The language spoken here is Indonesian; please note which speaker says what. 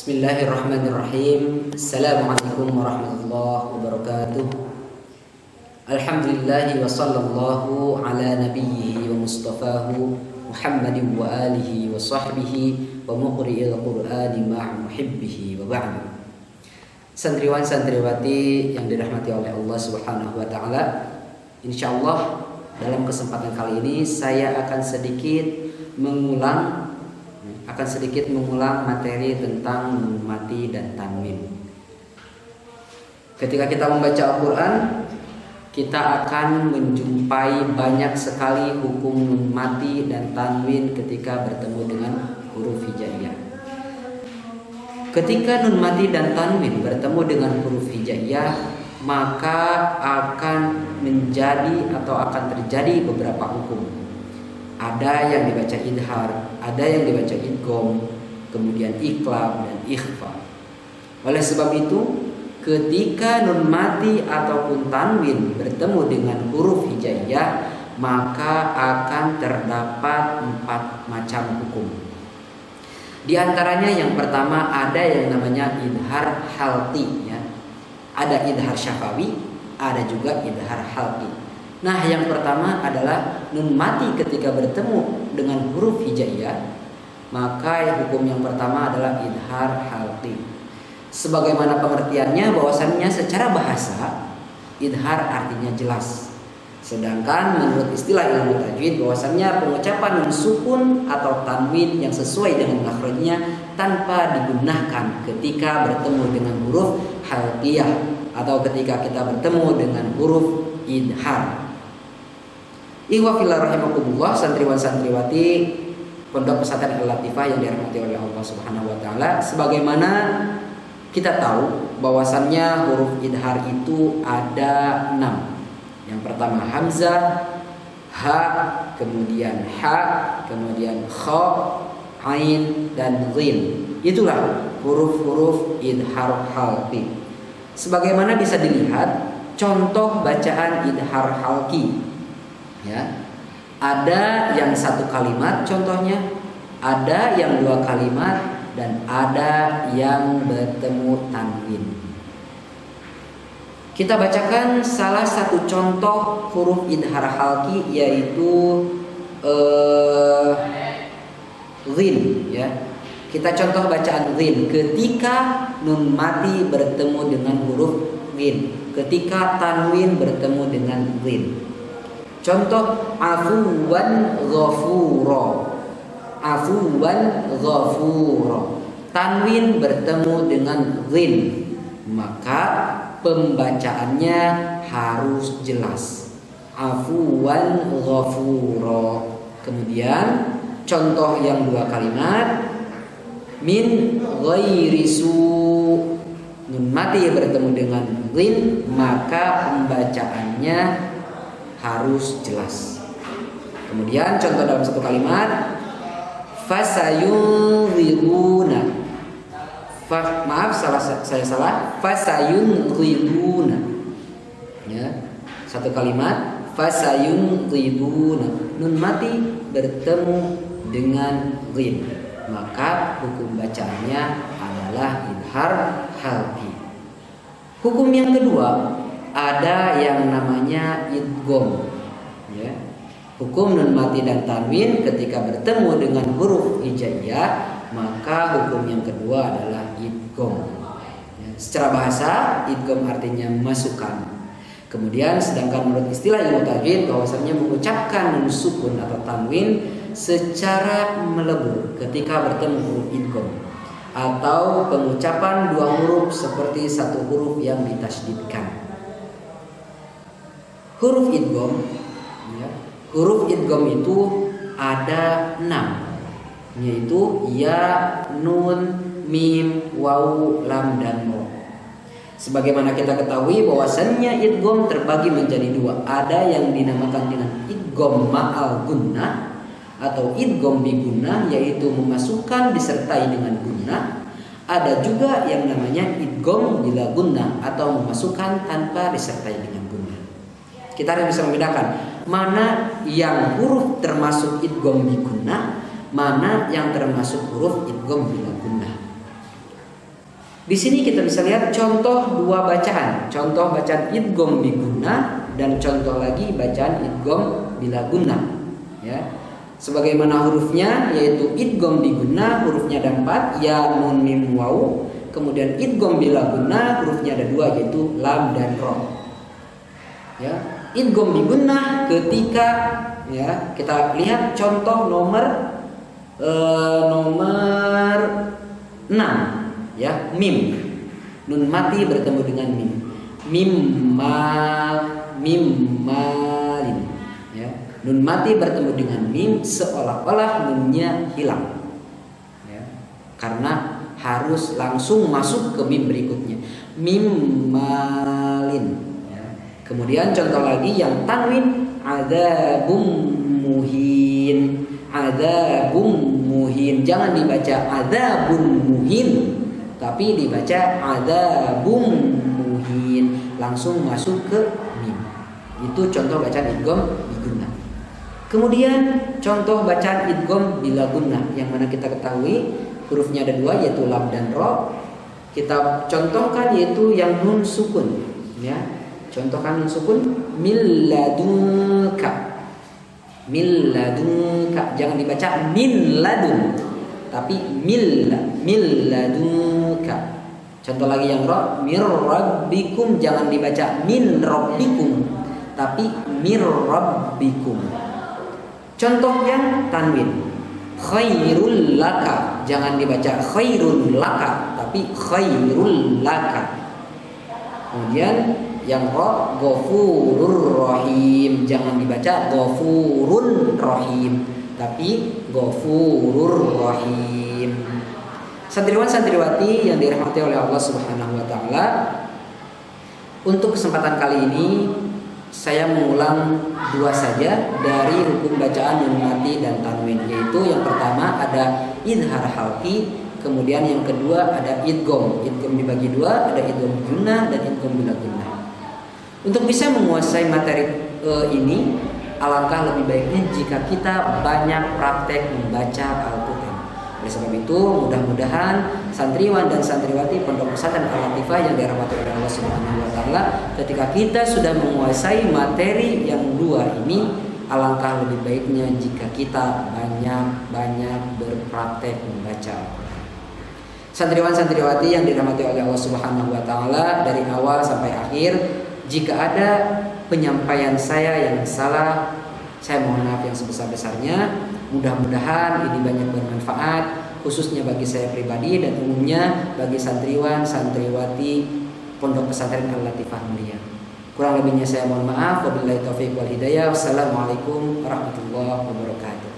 Speaker 1: Bismillahirrahmanirrahim. Assalamualaikum warahmatullahi wabarakatuh. Alhamdulillahi wa sallallahu ala nabiyhi wa mustafahu Muhammadin wa alihi wa sahbihi wa muqri'il qur'ani ma'a muhibbihi wa ba'du. Santriwan santriwati yang dirahmati oleh Allah Subhanahu wa taala, insyaallah dalam kesempatan kali ini saya akan sedikit mengulang materi tentang nun mati dan tanwin. Ketika kita membaca Al-Quran, kita akan menjumpai banyak sekali hukum nun mati dan tanwin ketika bertemu dengan huruf hijaiyah. Ketika nun mati dan tanwin bertemu dengan huruf hijaiyah, maka akan terjadi beberapa hukum. Ada yang dibaca idhar, ada yang dibaca idgham, kemudian iqlab dan ikhfa. Oleh sebab itu, ketika nun mati ataupun tanwin bertemu dengan huruf hijaiyah, maka akan terdapat 4 macam hukum. Di antaranya yang pertama ada yang namanya idhar halqi, ya. Ada idhar syafawi, ada juga idhar halqi. Nah, yang pertama adalah nun mati ketika bertemu dengan huruf hijaiyah, maka hukum yang pertama adalah idhar halqi. Sebagaimana pengertiannya, bahwasannya secara bahasa idhar artinya jelas. Sedangkan menurut istilah ilmu tajwid, bahwasannya pengucapan nun sukun atau tanwin yang sesuai dengan makhrajnya tanpa digunakan ketika bertemu dengan huruf halqiyah atau ketika kita bertemu dengan huruf idhar. Ikhwa fillah rahimakumullah, santriwan santriwati Pondok Pesantren Al-Latifah yang dirahmati oleh Allah Subhanahu wa taala, sebagaimana kita tahu bahwasannya huruf idhar itu ada 6. Yang pertama hamzah, ha, kemudian ha, kemudian kha, ain dan ghin. Itulah huruf-huruf idhar halqi. Sebagaimana bisa dilihat contoh bacaan idhar halqi, ya, ada yang 1 kalimat contohnya, ada yang 2 kalimat, dan ada yang bertemu tanwin. Kita bacakan salah satu contoh huruf idhar halqi, yaitu ghin, ya. Kita contoh bacaan ghin ketika nun mati bertemu dengan huruf ghin, ketika tanwin bertemu dengan ghin. Contoh afuwan ghafura. Afuwan ghafura. Tanwin bertemu dengan ghin, maka pembacaannya harus jelas. Afuwan ghafura. Kemudian contoh yang 2 kalimat, min ghairi su. Nun mati bertemu dengan ghin, maka pembacaannya harus jelas. Kemudian contoh dalam 1 kalimat, fasayunziruna. Saya salah. Fasayunziruna. Ya, 1 kalimat, fasayunziruna. Nun mati bertemu dengan ghin, maka hukum bacaannya adalah idhar halqi. Hukum yang kedua, ada yang namanya idgham, ya. Hukum nun mati dan tanwin ketika bertemu dengan huruf hijaiyah, maka hukum yang kedua adalah idgham, ya. Secara bahasa idgham artinya masukkan. Kemudian sedangkan menurut istilah ilmu tajwid, bahwasanya mengucapkan nun sukun atau tanwin secara melebur ketika bertemu huruf idgham, atau pengucapan 2 huruf seperti 1 huruf yang ditasydidkan. Huruf idgham, ya, huruf idgham itu ada 6, yaitu ya, nun, mim, waw, lam, dan ra. Sebagaimana kita ketahui bahwasannya idgham terbagi menjadi 2. Ada yang dinamakan dengan idgham ma'al gunnah atau idgham bi gunnah, yaitu memasukkan disertai dengan gunnah. Ada juga yang namanya idgham bila gunnah atau memasukkan tanpa disertai dengan gunnah. Kita harus bisa membedakan mana yang huruf termasuk idgham bi gunnah, mana yang termasuk huruf idgham bila gunnah. Di sini kita bisa lihat contoh dua bacaan. Contoh bacaan idgham bi gunnah dan contoh lagi bacaan idgham bila gunnah. Ya. Sebagaimana hurufnya yaitu idgham bi gunnah hurufnya ada 4, ya, nun, mim, waw. Kemudian idgham bila gunnah hurufnya ada 2 yaitu lam dan ro. Ya. Idgham bi gunnah ketika ya kita lihat contoh nomor 6 ya, mim. Nun mati bertemu dengan mim. Mim malin ya. Nun mati bertemu dengan mim seolah-olah nunnya hilang. Ya. Karena harus langsung masuk ke mim berikutnya. Mim malin ya. Kemudian contoh lagi yang tanwin, adzabum muhin. Adzabum muhin, jangan dibaca adzabun muhin, tapi dibaca adzabum muhin, langsung masuk ke mim. Itu contoh bacaan idgham bi gunnah. Kemudian contoh bacaan idgham bila gunnah yang mana kita ketahui hurufnya ada 2 yaitu lam dan ro. Kita contohkan yaitu yang nun sukun ya. Contohkan nun sukun min ladunka. Min ladunka, jangan dibaca min ladun, tapi min ladunka. Contoh lagi yang ro, mir rabbikum, jangan dibaca min rabbikum, tapi mir rabbikum. Contoh yang tanwin, khairul laka, jangan dibaca khairul laka, tapi khairul laka. Kemudian yang ro, ghafurur rahim, jangan dibaca ghafurun rahim, tapi ghafurur rahim. Santriwan santriwati yang dirahmati oleh Allah Subhanahu wa taala, untuk kesempatan kali ini saya mengulang 2 saja dari hukum bacaan nun mati dan tanwin, yaitu yang pertama ada idhar halqi, kemudian yang kedua ada idgham. Idgham dibagi 2, ada idgham gunnah dan idgham bila gunnah. Untuk bisa menguasai materi ini, alangkah lebih baiknya jika kita banyak praktek membaca Al-Quran. Oleh sebab itu, mudah-mudahan santriwan dan santriwati Pondok Pesantren Al-Latifah yang dirahmati oleh Allah Subhanahu wa taala, ketika kita sudah menguasai materi yang 2 ini, alangkah lebih baiknya jika kita banyak berpraktek membaca Al-Quran. Santriwan santriwati yang dirahmati oleh Allah Subhanahu wa taala, dari awal sampai akhir, jika ada penyampaian saya yang salah, saya mohon maaf yang sebesar-besarnya. Mudah-mudahan ini banyak bermanfaat, khususnya bagi saya pribadi dan umumnya bagi santriwan santriwati Pondok Pesantren Al-Latifah Mulia. Kurang lebihnya saya mohon maaf. Wabillahi taufiq wal hidayah. Wassalamualaikum warahmatullahi wabarakatuh.